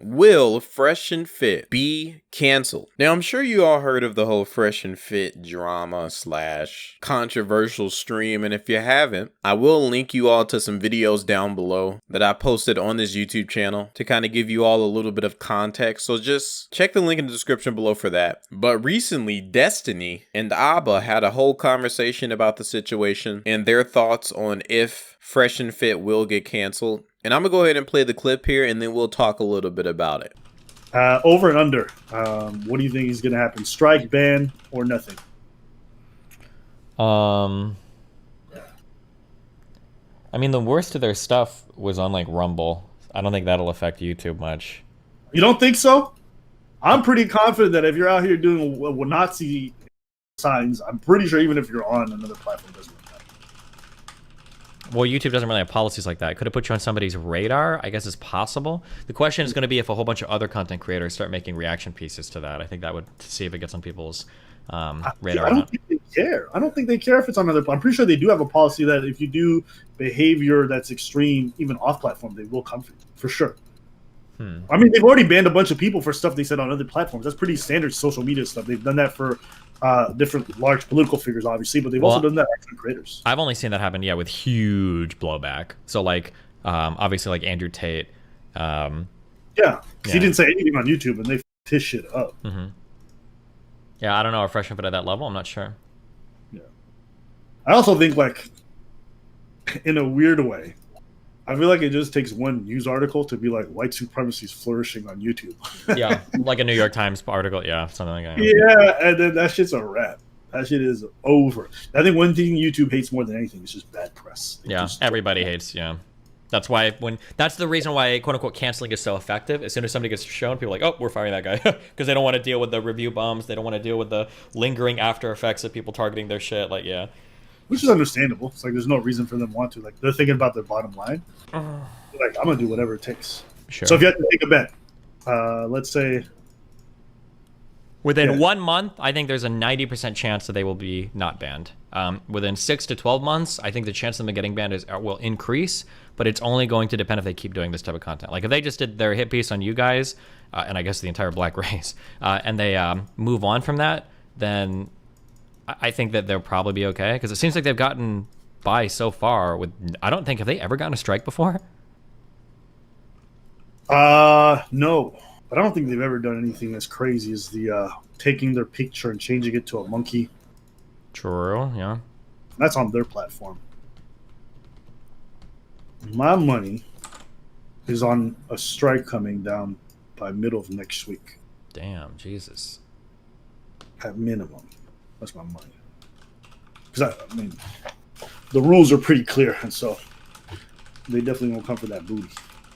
Will Fresh and Fit be canceled? Now, I'm sure you all heard of the whole Fresh and Fit drama / controversial stream, and if you haven't, I will link you all to some videos down below that I posted on this YouTube channel to kind of give you all a little bit of context, so just check the link in the description below for that. But recently, Destiny&Aba had a whole conversation about the situation and their thoughts on if Fresh and Fit will get canceled. And I'm going to go ahead and play the clip here, and then we'll talk a little bit about it. Over and under. What do you think is going to happen? Strike, ban, or nothing? I mean, the worst of their stuff was on, like, Rumble. I don't think that'll affect YouTube much. You don't think so? I'm pretty confident that if you're out here doing Nazi signs, I'm pretty sure even if you're on another platform, it doesn't matter. Well, YouTube doesn't really have policies like that. Could it put you on somebody's radar? I guess it's possible. The question is going to be if a whole bunch of other content creators start making reaction pieces to that. I think that would see if it gets on people's radar. I don't think they care. I don't think they care if it's on another. I'm pretty sure they do have a policy that if you do behavior that's extreme, even off platform, they will come for sure. I mean, they've already banned a bunch of people for stuff they said on other platforms. That's pretty standard social media stuff. They've done that for different large political figures, obviously, but they've also done that for creators. I've only seen that happen, with huge blowback. So, like, obviously, like Andrew Tate. Yeah, because he didn't say anything on YouTube, and they his shit up. Yeah, I don't know. Are Fresh and Fit at that level? I'm not sure. Yeah, I also think, like, in a weird way, I feel like it just takes one news article to be like white supremacy is flourishing on YouTube. Yeah, like a New York Times article. Yeah, something like that. Yeah, and then that shit's a wrap. That shit is over. I think one thing YouTube hates more than anything is just bad press. Everybody hates. Yeah, that's why that's the reason why quote unquote canceling is so effective. As soon as somebody gets shown, people are like, oh, we're firing that guy because they don't want to deal with the review bombs. They don't want to deal with the lingering after effects of people targeting their shit. Like, yeah. Which is understandable. It's like there's no reason for them to want to. Like, they're thinking about their bottom line. Like, I'm gonna do whatever it takes. Sure. So if you had to take a bet, let's say within 1 month, I think there's a 90% chance that they will be not banned. Within 6 to 12 months, I think the chance of them getting banned will increase, but it's only going to depend if they keep doing this type of content. Like if they just did their hit piece on you guys, and I guess the entire black race, and they move on from that, then I think that they'll probably be okay, because it seems like they've gotten by so far with. I don't think, have they ever gotten a strike before? No, but I don't think they've ever done anything as crazy as the taking their picture and changing it to a monkey. True, yeah. That's on their platform. My money is on a strike coming down by middle of next week. Damn, Jesus. At minimum. That's my money. Because I mean, the rules are pretty clear, and so they definitely won't come for that booty.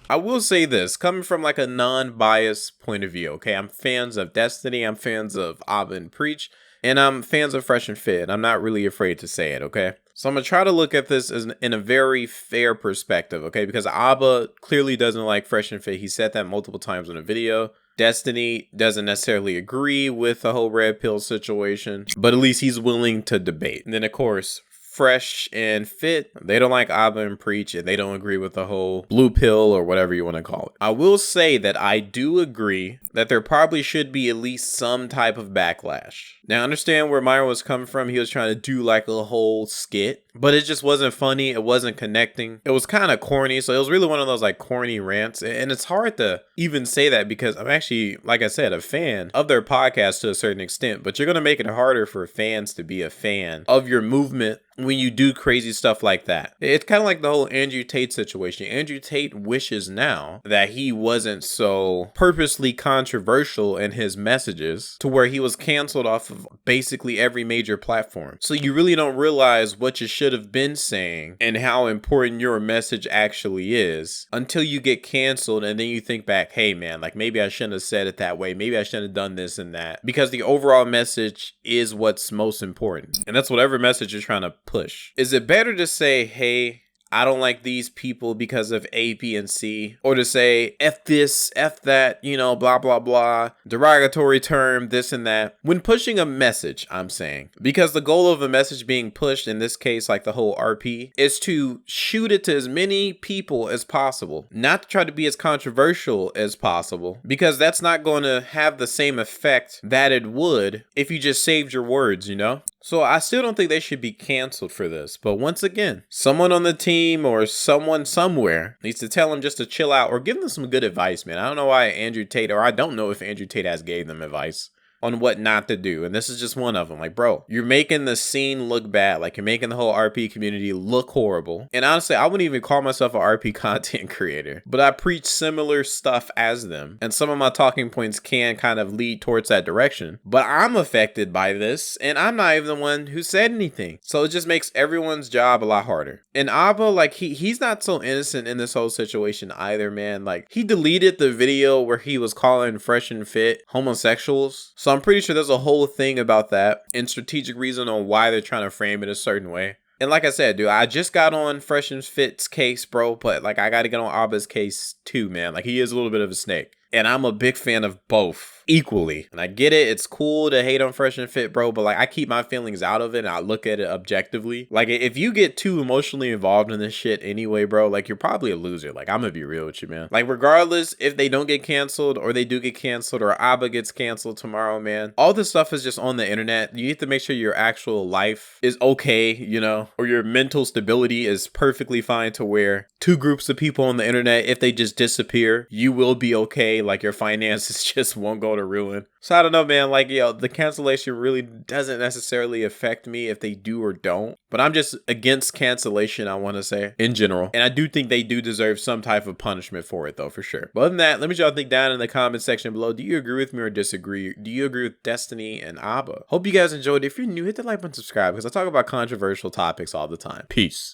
I will say this, coming from like a non-biased point of view, okay? I'm fans of Destiny, I'm fans of Aba and Preach, and I'm fans of Fresh and Fit. I'm not really afraid to say it, okay? So I'm going to try to look at this as in a very fair perspective, okay? Because Aba clearly doesn't like Fresh and Fit. He said that multiple times in a video. Destiny doesn't necessarily agree with the whole red pill situation, but at least he's willing to debate. And then, of course, Fresh and Fit, they don't like Aba and Preach, and they don't agree with the whole blue pill or whatever you want to call it. I will say that I do agree that there probably should be at least some type of backlash. Now, I understand where Myron was coming from. He was trying to do like a whole skit, but it just wasn't funny. It wasn't connecting. It was kind of corny. So it was really one of those like corny rants. And it's hard to even say that because I'm actually, like I said, a fan of their podcast to a certain extent, but you're going to make it harder for fans to be a fan of your movement when you do crazy stuff like that. It's kind of like the whole Andrew Tate situation. Andrew Tate wishes now that he wasn't so purposely controversial in his messages to where he was canceled off of basically every major platform. So you really don't realize what you should have been saying and how important your message actually is until you get canceled, and then you think back, hey man, like maybe I shouldn't have said it that way. Maybe I shouldn't have done this and that, because the overall message is what's most important. And that's whatever message you're trying to push. Is it better to say, hey, I don't like these people because of A, B, and C, or to say F this, F that, you know, blah, blah, blah, derogatory term, this and that. When pushing a message, I'm saying, because the goal of a message being pushed, in this case, like the whole RP, is to shoot it to as many people as possible, not to try to be as controversial as possible, because that's not going to have the same effect that it would if you just saved your words, you know? So I still don't think they should be canceled for this. But once again, someone on the team or someone somewhere needs to tell them just to chill out or give them some good advice, man. I don't know why Andrew Tate, or I don't know if Andrew Tate has gave them advice on what not to do. And this is just one of them. Like, bro, you're making the scene look bad. Like, you're making the whole RP community look horrible. And honestly, I wouldn't even call myself an RP content creator, but I preach similar stuff as them. And some of my talking points can kind of lead towards that direction. But I'm affected by this, and I'm not even the one who said anything. So it just makes everyone's job a lot harder. And Aba, like, he's not so innocent in this whole situation either, man. Like, he deleted the video where he was calling Fresh and Fit homosexuals. So I'm pretty sure there's a whole thing about that and strategic reason on why they're trying to frame it a certain way. And like I said, dude, I just got on Fresh and Fit's case, bro, but like I got to get on Aba's case too, man. Like, he is a little bit of a snake. And I'm a big fan of both equally. And I get it. It's cool to hate on Fresh and Fit, bro. But like, I keep my feelings out of it and I look at it objectively. Like, if you get too emotionally involved in this shit anyway, bro, like, you're probably a loser. Like, I'm gonna be real with you, man. Like, regardless if they don't get canceled or they do get canceled or Aba gets canceled tomorrow, man, all this stuff is just on the internet. You have to make sure your actual life is okay, you know, or your mental stability is perfectly fine to where two groups of people on the internet, if they just disappear, you will be okay. Like, your finances just won't go to ruin. So I don't know, man. Like, yo, the cancellation really doesn't necessarily affect me if they do or don't. But I'm just against cancellation, I want to say, in general. And I do think they do deserve some type of punishment for it, though, for sure. But other than that, let me know what y'all think down in the comment section below. Do you agree with me or disagree? Do you agree with Destiny&Aba? Hope you guys enjoyed. If you're new, hit the like button, subscribe, because I talk about controversial topics all the time. Peace.